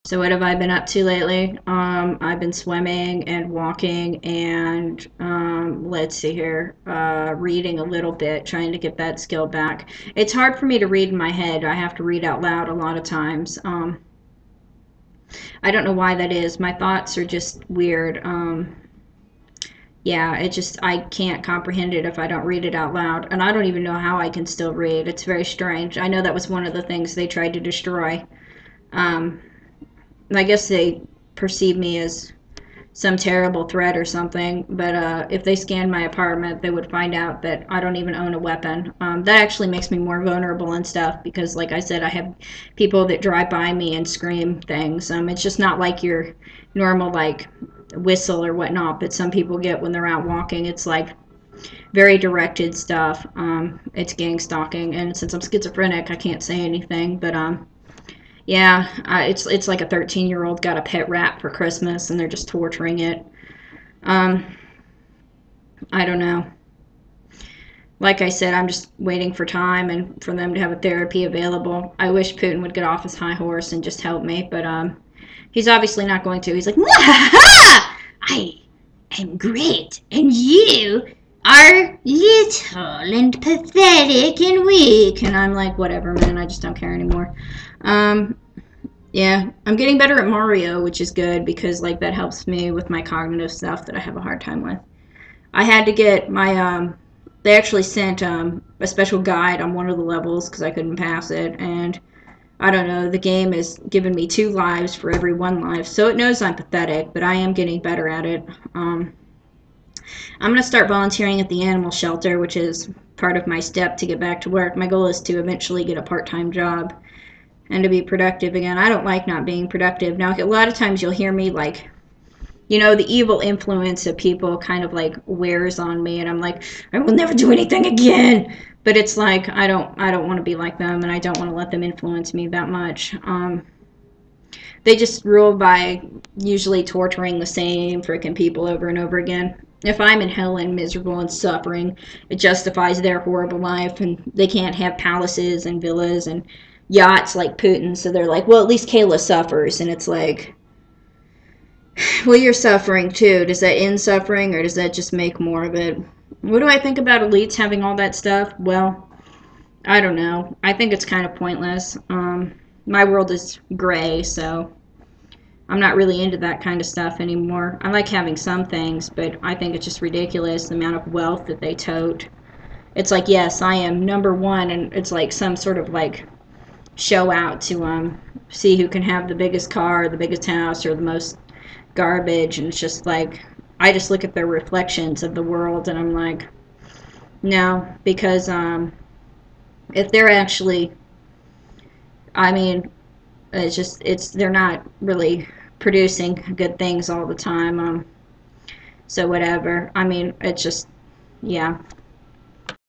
So what have I been up to lately? I've been swimming and walking and let's see here, reading a little bit, trying to get that skill back. It's hard for me to read in my head. I have to read out loud a lot of times. I don't know why that is. My thoughts are just weird. Yeah, it just, I can't comprehend it if I don't read it out loud. And I don't even know how I can still read. It's very strange. I know that was one of the things they tried to destroy. Um, I guess they perceive me as some terrible threat or something, but if they scanned my apartment, they would find out that I don't even own a weapon. That actually makes me more vulnerable and stuff because, like I said, I have people that drive by me and scream things. It's just not like your normal, like, whistle or whatnot that some people get when they're out walking. It's like very directed stuff. It's gang stalking, and since I'm schizophrenic, I can't say anything, but yeah, it's like a 13-year-old got a pet rat for Christmas and they're just torturing it. Um, I don't know. Like I said, I'm just waiting for time and for them to have a therapy available. I wish Putin would get off his high horse and just help me, but he's obviously not going to. He's like, I am great, and you are little and pathetic and weak. And I'm like, whatever, man. I just don't care anymore. Um, Yeah, I'm getting better at Mario, which is good because like that helps me with my cognitive stuff that I have a hard time with. I had to get my they actually sent a special guide on one of the levels because I couldn't pass it, and I don't know, the game has given me 2 lives for every 1 life, so it knows I'm pathetic, but I am getting better at it. I'm gonna start volunteering at the animal shelter, which is part of my step to get back to work. My goal is to eventually get a part-time job and to be productive again. I don't like not being productive. Now, a lot of times you'll hear me like, the evil influence of people kind of like wears on me, and I'm like, I will never do anything again. But it's like I don't want to be like them, and I don't want to let them influence me that much. They just rule by usually torturing the same freaking people over and over again. If I'm in hell and miserable and suffering, it justifies their horrible life, and they can't have palaces and villas and yachts like Putin, so they're like, well, at least Kayla suffers, and it's like, well, you're suffering too. Does that end suffering, or does that just make more of it? What do I think about elites having all that stuff? Well, I don't know. I think it's kind of pointless. My world is gray, so I'm not really into that kind of stuff anymore. I like having some things, but I think it's just ridiculous the amount of wealth that they tote. It's like, yes, I am number one, and it's like some sort of like show out to see who can have the biggest car, the biggest house, or the most garbage. And it's just like, I just look at their reflections of the world and I'm like, no, because if they're actually, I mean, it's they're not really producing good things all the time. So whatever. I mean, it's just, yeah.